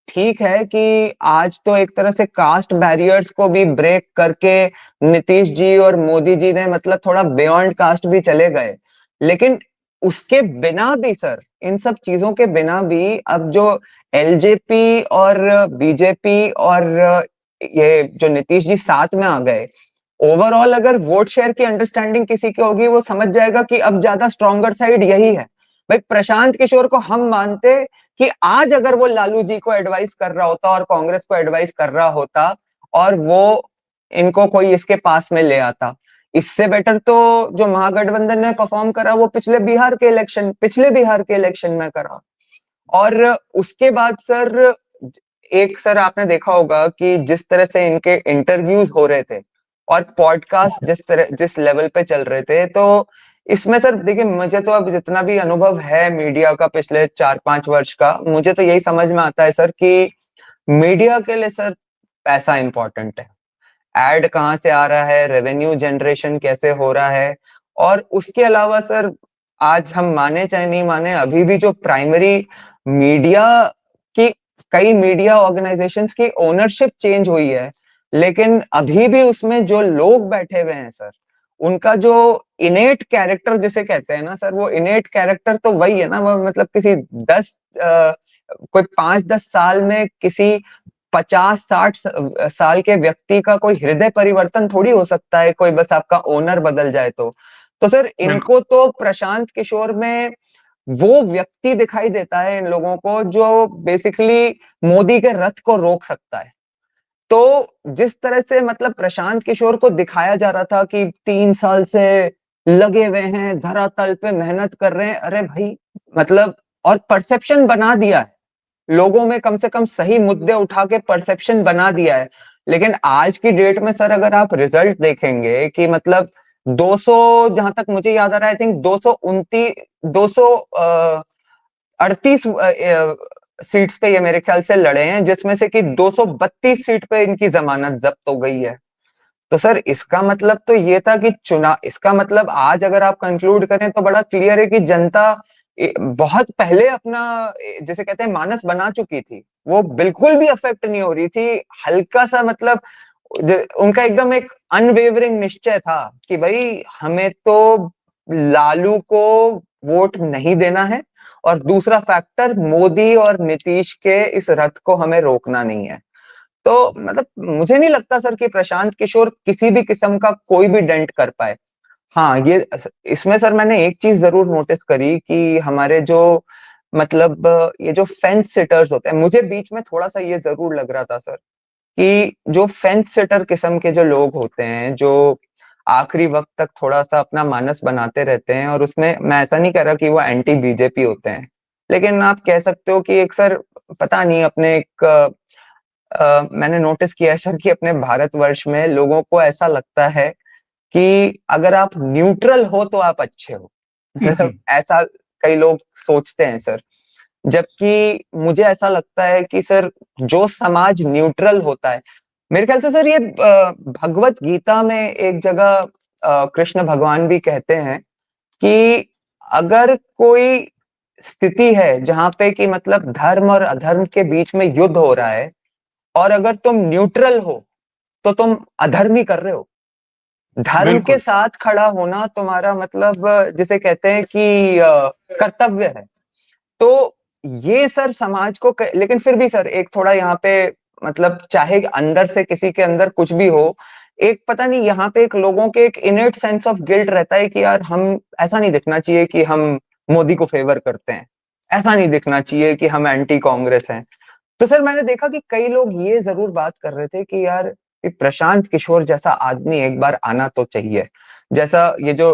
ठीक है कि आज तो एक तरह से कास्ट बैरियर्स को भी ब्रेक करके नीतीश जी और मोदी जी ने मतलब थोड़ा बियॉन्ड कास्ट भी चले गए, लेकिन उसके बिना भी सर, इन सब चीजों के बिना भी अब जो एलजेपी और बीजेपी और ये जो नीतीश जी साथ में आ गए, ओवरऑल अगर वोट शेयर की अंडरस्टैंडिंग किसी की होगी वो समझ जाएगा कि अब ज्यादा स्ट्रॉन्गर साइड यही है। भाई प्रशांत किशोर को हम मानते कि आज अगर वो लालू जी को एडवाइस कर रहा होता और कांग्रेस को एडवाइस कर रहा होता और वो इनको कोई इसके पास में ले आता, इससे बेटर तो जो महागठबंधन ने परफॉर्म करा वो पिछले बिहार के इलेक्शन में करा। और उसके बाद सर एक सर आपने देखा होगा कि जिस तरह से इनके इंटरव्यूज हो रहे थे और पॉडकास्ट जिस लेवल पे चल रहे थे, तो इसमें सर देखिए मुझे तो अब जितना भी अनुभव है मीडिया का पिछले 4-5 वर्ष का, मुझे तो यही समझ में आता है सर कि मीडिया के लिए सर पैसा इंपॉर्टेंट है। एड कहाँ से आ रहा है, रेवेन्यू जनरेशन कैसे हो रहा है, और उसके अलावा सर आज हम माने चाहे नहीं माने अभी भी जो प्राइमरी मीडिया की कई मीडिया ऑर्गेनाइजेशंस की ओनरशिप चेंज हुई है, लेकिन अभी भी उसमें जो लोग बैठे हुए हैं सर, उनका जो इनेट कैरेक्टर जिसे कहते हैं ना सर, वो इनेट कैरेक्टर तो वही है ना, वो मतलब किसी 5-10 साल में किसी 50-60 साल के व्यक्ति का कोई हृदय परिवर्तन थोड़ी हो सकता है, कोई बस आपका ओनर बदल जाए तो सर इनको तो प्रशांत किशोर में वो व्यक्ति दिखाई देता है इन लोगों को जो बेसिकली मोदी के रथ को रोक सकता है। तो जिस तरह से मतलब प्रशांत किशोर को दिखाया जा रहा था कि 3 साल से लगे हुए हैं, धरातल पे मेहनत कर रहे हैं, अरे भाई मतलब, और परसेप्शन बना दिया है लोगों में, कम से कम सही मुद्दे उठा के परसेप्शन बना दिया है। लेकिन आज की डेट में सर अगर आप रिजल्ट देखेंगे कि मतलब 200, जहां तक मुझे याद आ रहा है, आई थिंक 238 सीट्स पे ये मेरे ख्याल से लड़े हैं, जिसमें से कि 232 सीट पे इनकी जमानत जब्त हो गई है। तो सर इसका मतलब तो ये था कि चुनाव, इसका मतलब आज अगर आप कंक्लूड करें तो बड़ा क्लियर है कि जनता बहुत पहले अपना जैसे कहते हैं मानस बना चुकी थी, वो बिल्कुल भी अफेक्ट नहीं हो रही थी, हल्का सा मतलब उनका एकदम एक अनवेवरिंग निश्चय था कि भाई हमें तो लालू को वोट नहीं देना है, और दूसरा फैक्टर मोदी और नीतीश के इस रथ को हमें रोकना नहीं है। तो मतलब मुझे नहीं लगता सर कि प्रशांत किशोर किसी भी किस्म का कोई भी डेंट कर पाए। हाँ, ये इसमें सर मैंने एक चीज जरूर नोटिस करी कि हमारे जो मतलब ये जो फेंस सिटर्स होते हैं, मुझे बीच में थोड़ा सा ये जरूर लग रहा था सर कि जो फेंस सिटर किस्म के जो लोग होते हैं, जो आखिरी वक्त तक थोड़ा सा अपना मानस बनाते रहते हैं, और उसमें मैं ऐसा नहीं कह रहा कि वो एंटी बीजेपी होते हैं, लेकिन आप कह सकते हो कि एक सर पता नहीं अपने एक मैंने नोटिस किया है सर कि अपने भारतवर्ष में लोगों को ऐसा लगता है कि अगर आप न्यूट्रल हो तो आप अच्छे हो। मतलब ऐसा कई लोग सोचते हैं सर, जबकि मुझे ऐसा लगता है कि सर जो समाज न्यूट्रल होता है, मेरे ख्याल से सर ये भगवत गीता में एक जगह कृष्ण भगवान भी कहते हैं कि अगर कोई स्थिति है जहां पे कि मतलब धर्म और अधर्म के बीच में युद्ध हो रहा है और अगर तुम न्यूट्रल हो तो तुम अधर्म ही कर रहे हो। धर्म के बिल्कुल। साथ खड़ा होना तुम्हारा मतलब जिसे कहते हैं कि कर्तव्य है। तो ये सर समाज को लेकिन फिर भी सर एक थोड़ा यहाँ पे मतलब चाहे अंदर से किसी के अंदर कुछ भी हो, एक पता नहीं यहाँ पे एक लोगों के एक इनेट सेंस ऑफ गिल्ट रहता है कि यार हम ऐसा नहीं दिखना चाहिए कि हम मोदी को फेवर करते हैं, ऐसा नहीं दिखना चाहिए कि हम एंटी कांग्रेस हैं। तो सर मैंने देखा कि कई लोग ये जरूर बात कर रहे थे कि यार ये प्रशांत किशोर जैसा आदमी एक बार आना तो चाहिए, जैसा ये जो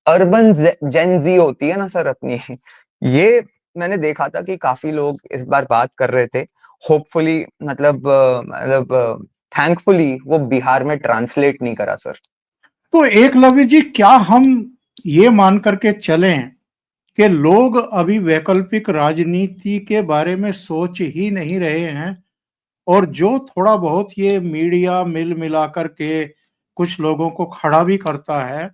अर्बन जेंजी होती है ना सर अपनी, ये मैंने देखा था कि काफी लोग इस बार बात कर रहे थे। होपफुली मतलब थैंकफुली वो बिहार में ट्रांसलेट नहीं करा सर। तो एकलव्य जी, क्या हम ये मान करके चलें कि लोग अभी वैकल्पिक राजनीति के बारे में सोच ही नहीं रहे हैं, और जो थोड़ा बहुत ये मीडिया मिल मिला करके कुछ लोगों को खड़ा भी करता है,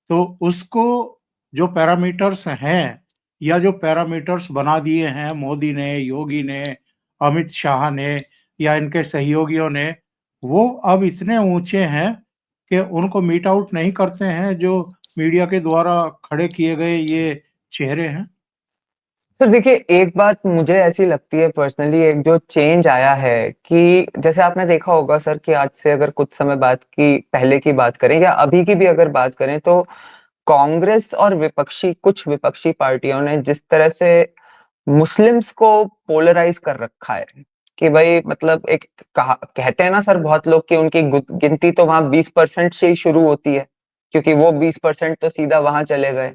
तो उसको जो पैरामीटर्स हैं या जो पैरामीटर्स बना दिए हैं मोदी ने, योगी ने, अमित शाह ने या इनके सहयोगियों ने, वो अब इतने ऊंचे हैं कि उनको मीट आउट नहीं करते हैं जो मीडिया के द्वारा खड़े किए गए ये चेहरे हैं। सर देखिए एक बात मुझे ऐसी लगती है पर्सनली, एक जो चेंज आया है कि जैसे आपने देखा होगा सर कि आज से अगर कुछ समय बाद की पहले की बात करें या अभी की भी अगर बात करें तो कांग्रेस और कुछ विपक्षी पार्टियों ने जिस तरह से मुस्लिम्स को पोलराइज कर रखा है कि भाई मतलब एक कहते हैं ना सर बहुत लोग कि उनकी गिनती तो वहां 20% से ही शुरू होती है, क्योंकि वो 20% तो सीधा वहां चले गए।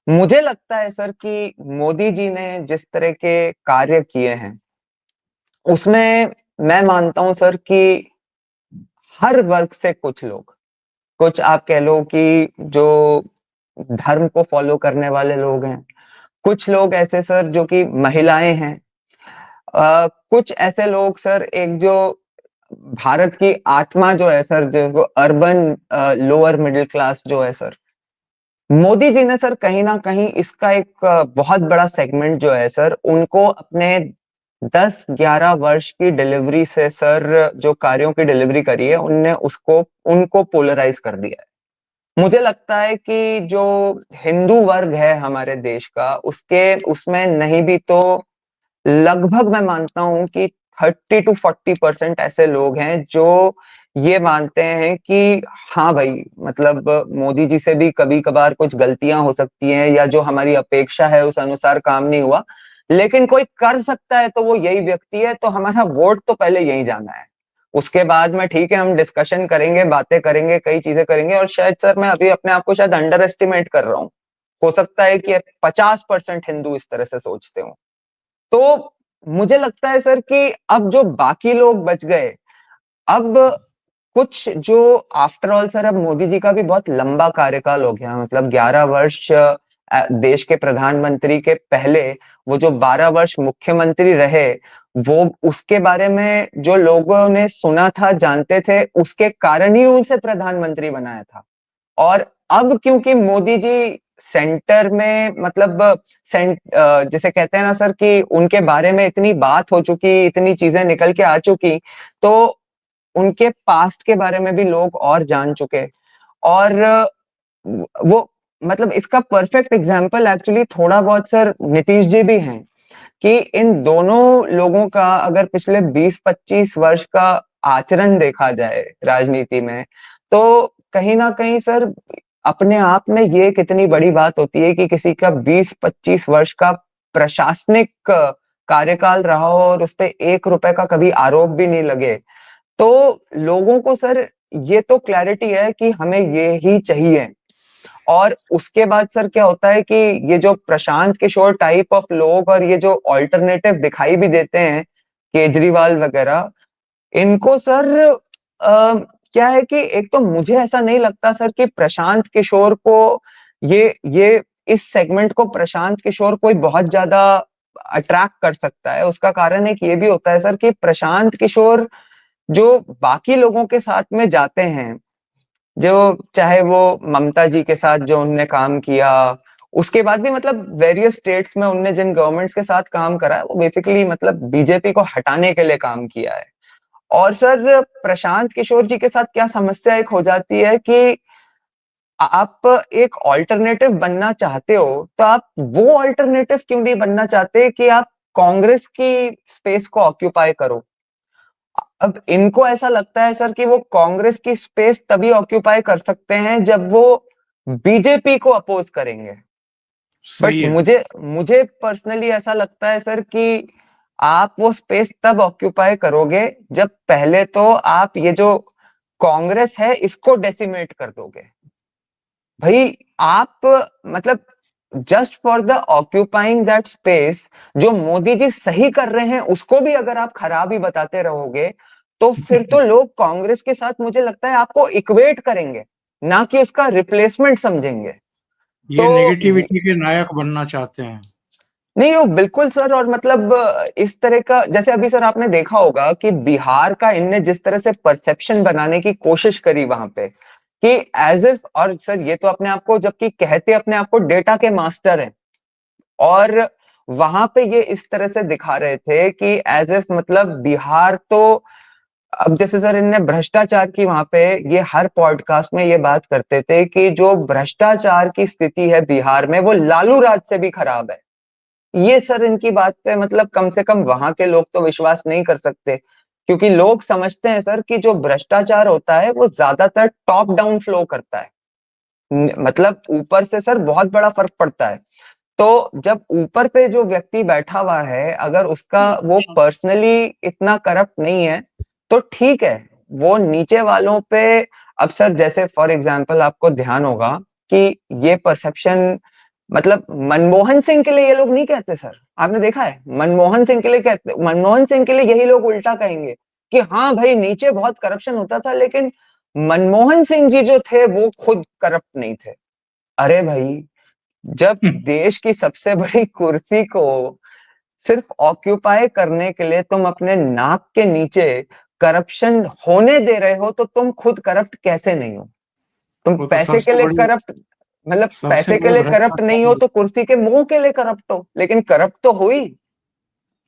मुझे लगता है सर कि मोदी जी ने जिस तरह के कार्य किए हैं उसमें मैं मानता हूं सर कि हर वर्ग से कुछ लोग, कुछ आप कह लो कि जो धर्म को फॉलो करने वाले लोग हैं, कुछ लोग ऐसे सर जो कि महिलाएं हैं, कुछ ऐसे लोग सर एक जो भारत की आत्मा जो है सर, जो अर्बन लोअर मिडिल क्लास जो है सर, मोदी जी ने सर कहीं ना कहीं इसका एक बहुत बड़ा सेगमेंट जो है सर उनको अपने 10-11 वर्ष की डिलीवरी से सर जो कार्यों की डिलीवरी करी है उनने उसको उनको पोलराइज कर दिया है। मुझे लगता है कि जो हिंदू वर्ग है हमारे देश का उसके उसमें नहीं भी तो लगभग मैं मानता हूं कि 30-40% ऐसे लोग हैं जो ये मानते हैं कि हाँ भाई मतलब मोदी जी से भी कभी कभार कुछ गलतियां हो सकती हैं या जो हमारी अपेक्षा है उस अनुसार काम नहीं हुआ, लेकिन कोई कर सकता है तो वो यही व्यक्ति है, तो हमारा वोट तो पहले यही जाना है। उसके बाद में ठीक है हम डिस्कशन करेंगे, बातें करेंगे, कई चीजें करेंगे। और शायद सर मैं अभी अपने आप को शायद अंडर एस्टिमेट कर रहा हूँ, हो सकता है कि 50% हिंदू इस तरह से सोचते हो। तो मुझे लगता है सर कि अब जो बाकी लोग बच गए, अब कुछ जो आफ्टर ऑल सर अब मोदी जी का भी बहुत लंबा कार्यकाल हो गया, मतलब 11 वर्ष देश के प्रधानमंत्री के पहले वो जो 12 वर्ष मुख्यमंत्री रहे, वो उसके बारे में जो लोगों ने सुना था जानते थे उसके कारण ही उनसे प्रधानमंत्री बनाया था। और अब क्योंकि मोदी जी सेंटर में मतलब जैसे कहते हैं ना सर कि उनके बारे में इतनी बात हो चुकी, इतनी चीजें निकल के आ चुकी, तो उनके पास्ट के बारे में भी लोग और जान चुके। और वो मतलब इसका परफेक्ट एग्जाम्पल एक्चुअली थोड़ा बहुत सर नीतीश जी भी हैं कि इन दोनों लोगों का अगर पिछले 20-25 वर्ष का आचरण देखा जाए राजनीति में, तो कहीं ना कहीं सर अपने आप में ये कितनी बड़ी बात होती है कि किसी का 20-25 वर्ष का प्रशासनिक कार्यकाल रहा हो और उस पे 1 रुपए का कभी आरोप भी नहीं लगे। तो लोगों को सर ये तो क्लैरिटी है कि हमें ये ही चाहिए। और उसके बाद सर क्या होता है कि ये जो प्रशांत किशोर टाइप ऑफ लोग और ये जो ऑल्टरनेटिव दिखाई भी देते हैं, केजरीवाल वगैरह, इनको सर क्या है कि एक तो मुझे ऐसा नहीं लगता सर कि प्रशांत किशोर को ये इस सेगमेंट को प्रशांत किशोर कोई बहुत ज्यादा अट्रैक्ट कर सकता है। उसका कारण एक ये भी होता है सर कि प्रशांत किशोर जो बाकी लोगों के साथ में जाते हैं, जो चाहे वो ममता जी के साथ जो उनने काम किया, उसके बाद भी मतलब वेरियस स्टेट्स में उनने जिन गवर्नमेंट्स के साथ काम करा है, वो बेसिकली मतलब बीजेपी को हटाने के लिए काम किया है। और सर प्रशांत किशोर जी के साथ क्या समस्या एक हो जाती है कि आप एक ऑल्टरनेटिव बनना चाहते हो, तो आप वो ऑल्टरनेटिव क्यों नहीं बनना चाहते कि आप कांग्रेस की स्पेस को ऑक्यूपाई करो। अब इनको ऐसा लगता है सर कि वो कांग्रेस की स्पेस तभी ऑक्यूपाई कर सकते हैं जब वो बीजेपी को अपोज करेंगे। बट सही है। मुझे मुझे पर्सनली ऐसा लगता है सर कि आप वो स्पेस तब ऑक्यूपाई करोगे जब पहले तो आप ये जो कांग्रेस है इसको डेसिमेट कर दोगे। भाई आप मतलब just for the occupying that space, जो मोदी जी सही कर रहे हैं उसको भी अगर आप खराब ही बताते रहोगे, तो फिर तो लोग कांग्रेस के साथ मुझे लगता है आपको इक्वेट करेंगे, ना कि उसका रिप्लेसमेंट समझेंगे। ये तो नेगेटिविटी के नायक बनना चाहते हैं। नहीं, वो बिल्कुल सर। और मतलब इस तरह का, जैसे अभी सर आपने देखा होगा कि बिहार का इनने जिस तरह से परसेप्शन बनाने की कोशिश करी वहां पे कि एज इफ, और सर ये तो अपने आप को जबकि कहते अपने आप को डेटा के मास्टर हैं, और वहां पे ये इस तरह से दिखा रहे थे कि एज इफ मतलब बिहार तो, अब जैसे सर इनने भ्रष्टाचार की वहां पे ये हर पॉडकास्ट में ये बात करते थे कि जो भ्रष्टाचार की स्थिति है बिहार में वो लालू राज से भी खराब है। ये सर इनकी बात पे मतलब कम से कम वहां के लोग तो विश्वास नहीं कर सकते, क्योंकि लोग समझते हैं सर कि जो भ्रष्टाचार होता है वो ज्यादातर टॉप डाउन फ्लो करता है। मतलब ऊपर से सर बहुत बड़ा फर्क पड़ता है। तो जब ऊपर पे जो व्यक्ति बैठा हुआ है अगर उसका वो पर्सनली इतना करप्ट नहीं है तो ठीक है, वो नीचे वालों पे। अब सर जैसे फॉर एग्जांपल आपको ध्यान होगा कि ये परसेप्शन मतलब मनमोहन सिंह के लिए ये लोग नहीं कहते सर, आपने देखा है मनमोहन सिंह के लिए कहते, मनमोहन सिंह के लिए यही लोग उल्टा कहेंगे कि हाँ भाई नीचे बहुत करप्शन होता था, लेकिन मनमोहन सिंह जी जो थे वो खुद करप्ट नहीं थे। अरे भाई, जब देश की सबसे बड़ी कुर्सी को सिर्फ ऑक्यूपाई करने के लिए तुम अपने नाक के नीचे करप्शन होने दे रहे हो, तो तुम खुद करप्ट कैसे नहीं हो। तुम वो तो पैसे के लिए करप्ट, मतलब सबसे पैसे के बड़े लिए करप्ट नहीं हो भ्रष्टाचारी। तो कुर्सी के मुंह के लिए करप्ट हो, लेकिन करप्ट तो हो ही।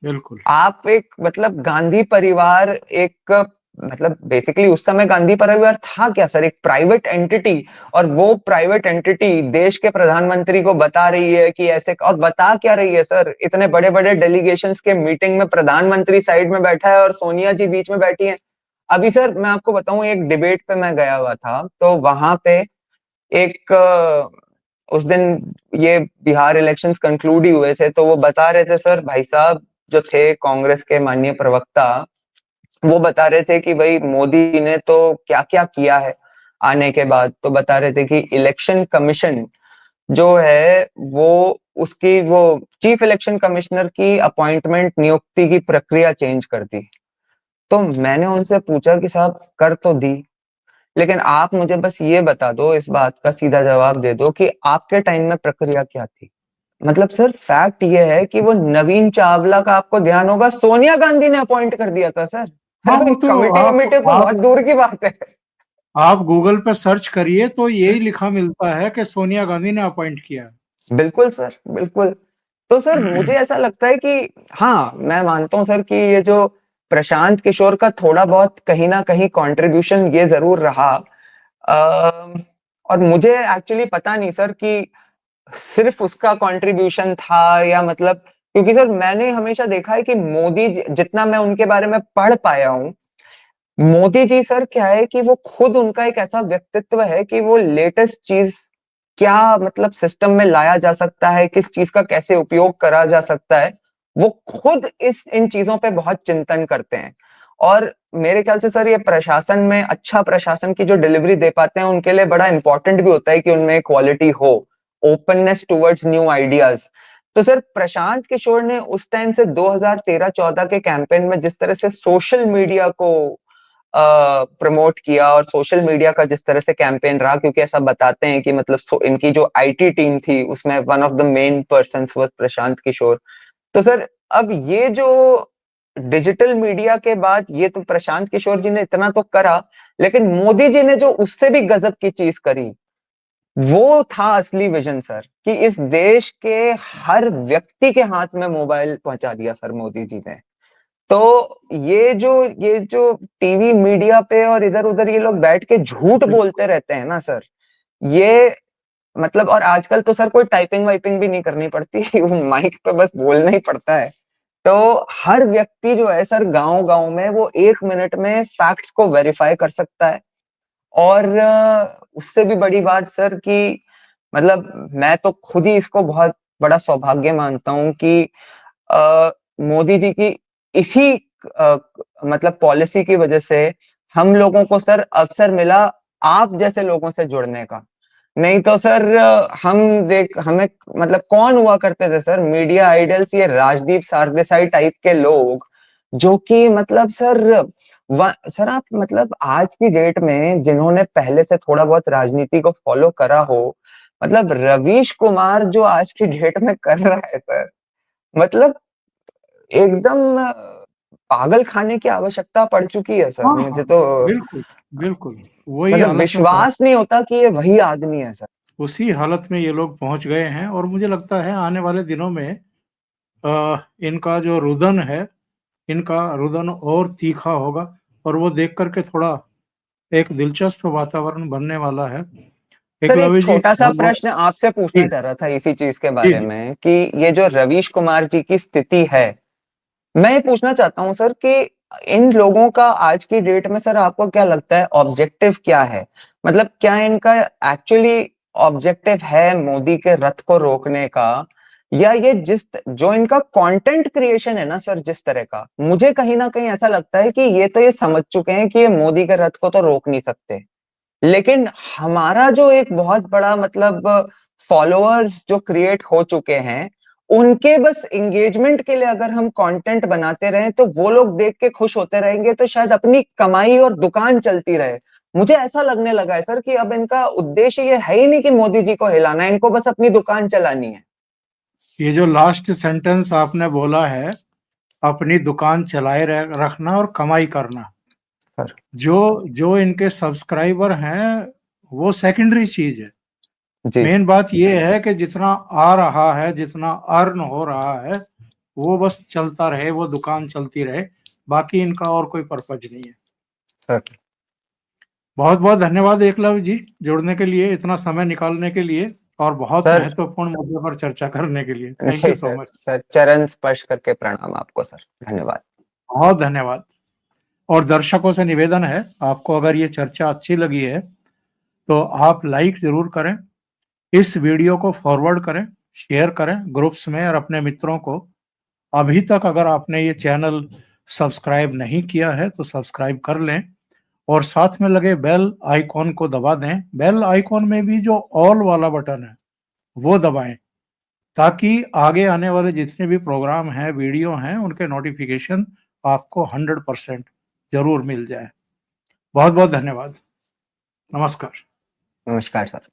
बिल्कुल। आप एक मतलब गांधी परिवार एक मतलब बेसिकली उस समय गांधी परिवार था क्या सर, एक प्राइवेट एंटिटी, और वो प्राइवेट एंटिटी देश के प्रधानमंत्री को बता रही है कि ऐसे, और बता क्या रही है सर, इतने बड़े बड़े डेलीगेशंस के मीटिंग में प्रधानमंत्री साइड में बैठा है और सोनिया जी बीच में बैठी है। अभी सर मैं आपको बताऊं, एक डिबेट पे मैं गया हुआ था तो वहां पे एक उस दिन ये बिहार इलेक्शंस कंक्लूड ही हुए थे, तो वो बता रहे थे सर, भाई साहब जो थे कांग्रेस के माननीय प्रवक्ता, वो बता रहे थे कि भाई मोदी ने तो क्या क्या किया है आने के बाद। तो बता रहे थे कि इलेक्शन कमीशन जो है वो उसकी वो चीफ इलेक्शन कमिश्नर की अपॉइंटमेंट नियुक्ति की प्रक्रिया चेंज कर दी। तो मैंने उनसे पूछा कि साहब कर तो दी, लेकिन आप मुझे बस ये बता दो, इस बात का सीधा जवाब दे दो कि आपके टाइम में प्रक्रिया क्या थी। मतलब सर फैक्ट ये है कि वो नवीन चावला का आपको ध्यान होगा सोनिया गांधी ने अपॉइंट कर दिया था सर। हाँ, अरे वो तो कमिटी आप कमिटी तो आप बहुत दूर की बात है। आप गूगल पे सर्च करिए तो यही लिखा मिलता है कि सोनिया गांधी ने अपॉइंट किया बिल्कुल सर, बिल्कुल। तो सर मुझे है। ऐसा लगता है कि हाँ, मैं मानता हूँ सर कि ये जो प्रशांत किशोर का थोड़ा बहुत कहीं ना कहीं कंट्रीब्यूशन ये जरूर रहा। और मुझे एक्चुअली पता नहीं सर कि सिर्फ उसका कंट्रीब्यूशन था या मतलब, क्योंकि सर मैंने हमेशा देखा है कि मोदी जितना मैं उनके बारे में पढ़ पाया हूँ, मोदी जी सर क्या है कि वो खुद उनका एक ऐसा व्यक्तित्व है कि वो लेटेस्ट चीज क्या मतलब सिस्टम में लाया जा सकता है, किस चीज का कैसे उपयोग करा जा सकता है, वो खुद इस इन चीजों पे बहुत चिंतन करते हैं। और मेरे ख्याल से सर ये प्रशासन में अच्छा प्रशासन की जो डिलीवरी दे पाते हैं उनके लिए बड़ा इंपॉर्टेंट भी होता है कि उनमें क्वालिटी हो, ओपननेस टुवर्ड्स न्यू आइडियाज। तो सर प्रशांत किशोर ने उस टाइम से 2013-14 के कैंपेन में जिस तरह से सोशल मीडिया को प्रमोट किया और सोशल मीडिया का जिस तरह से कैंपेन रहा, क्योंकि ऐसा बताते हैं कि मतलब इनकी जो आईटी टीम थी उसमें one of the main persons was Prashant Kishor. तो सर अब ये जो डिजिटल मीडिया के बाद ये तो प्रशांत किशोर जी ने इतना तो करा, लेकिन मोदी जी ने जो उससे भी गजब की चीज करी वो था असली विजन सर, कि इस देश के हर व्यक्ति के हाथ में मोबाइल पहुंचा दिया सर मोदी जी ने। तो ये जो टीवी मीडिया पे और इधर उधर ये लोग बैठ के झूठ बोलते रहते हैं ना सर, ये मतलब, और आजकल तो सर कोई टाइपिंग वाइपिंग भी नहीं करनी पड़ती माइक पे बस बोलना ही पड़ता है। तो हर व्यक्ति जो है सर गांव गांव में वो 1 मिनट में फैक्ट्स को वेरीफाई कर सकता है। और उससे भी बड़ी बात सर कि मतलब मैं तो खुद ही इसको बहुत बड़ा सौभाग्य मानता हूं कि मोदी जी की इसी अ, मतलब पॉलिसी की वजह से हम लोगों को सर अवसर मिला आप जैसे लोगों से जुड़ने का। नहीं तो सर हमें मतलब कौन हुआ करते थे सर मीडिया आइडल्स, ये राजदीप सरदेसाई टाइप के लोग जो कि मतलब सर आप मतलब आज की डेट में जिन्होंने पहले से थोड़ा बहुत राजनीति को फॉलो करा हो, मतलब रवीश कुमार जो आज की डेट में कर रहा है सर, मतलब एकदम पागल खाने की आवश्यकता पड़ चुकी है सर हाँ मुझे हाँ, तो। बिल्कुल बिल्कुल वही मतलब हालत में पहुंच विश्वास नहीं होता कि ये वही आदमी है सर। उसी हालत में ये लोग पहुंच गए हैं। और मुझे लगता है आने वाले दिनों में इनका जो रुदन है, इनका रुदन और तीखा होगा। और वो देख करके थोड़ा एक दिलचस्प वातावरण बनने वाला है। सर एक एकलव्य जी छोटा सा बहुत बहुत प्रश्न आपसे पूछना जी चाह रहा था इसी चीज के जी बारे जी में कि ये जो रवीश कुमार जी की स्थिति है, मैं ये पूछना चाहता हूं सर कि इन लोगों का आज की डेट में सर आपको क्या लगता है ऑब्जेक्टिव क्या है? मतलब क्या इनका एक्चुअली ऑब्जेक्टिव है मोदी के रथ को रोकने का, या ये जिस जो इनका कंटेंट क्रिएशन है ना सर जिस तरह का, मुझे कहीं ना कहीं ऐसा लगता है कि ये तो ये समझ चुके हैं कि ये मोदी के रथ को तो रोक नहीं सकते, लेकिन हमारा जो एक बहुत बड़ा मतलब फॉलोअर्स जो क्रिएट हो चुके हैं उनके बस एंगेजमेंट के लिए अगर हम कंटेंट बनाते रहें तो वो लोग देख के खुश होते रहेंगे, तो शायद अपनी कमाई और दुकान चलती रहे। मुझे ऐसा लगने लगा है सर कि अब इनका उद्देश्य ये है ही नहीं कि मोदी जी को हिलाना है, इनको बस अपनी दुकान चलानी है। ये जो लास्ट सेंटेंस आपने बोला है, अपनी दुकान चलाए रखना और कमाई करना, सर जो जो इनके सब्सक्राइबर हैं वो सेकेंडरी चीज है। जी मेन बात ये है कि जितना आ रहा है, जितना अर्न हो रहा है, वो बस चलता रहे, वो दुकान चलती रहे। बाकी इनका और कोई पर्पज नहीं है। सर। बहुत बहुत धन्यवाद एकलव्य जी, जुड़ने के लिए, इतना समय निकालने के लिए और बहुत सर महत्वपूर्ण मुद्दे पर चर्चा करने के लिए। थैंक नहीं you so sir, much. Sir चरण स्पर्श करके प्रणाम आपको सर, धन्यवाद। बहुत धन्यवाद। और दर्शकों से निवेदन है, आपको अगर ये चर्चा अच्छी लगी है तो आप लाइक जरूर करें, इस वीडियो को फॉरवर्ड करें, शेयर करें ग्रुप्स में और अपने मित्रों को। अभी तक अगर आपने ये चैनल सब्सक्राइब नहीं किया है तो सब्सक्राइब कर लें और साथ में लगे बेल आइकॉन को दबा दें। बेल आइकॉन में भी जो ऑल वाला बटन है वो दबाएं, ताकि आगे आने वाले जितने भी प्रोग्राम हैं, वीडियो हैं, उनके नोटिफिकेशन आपको 100% जरूर मिल जाए। बहुत बहुत धन्यवाद। नमस्कार। नमस्कार सर।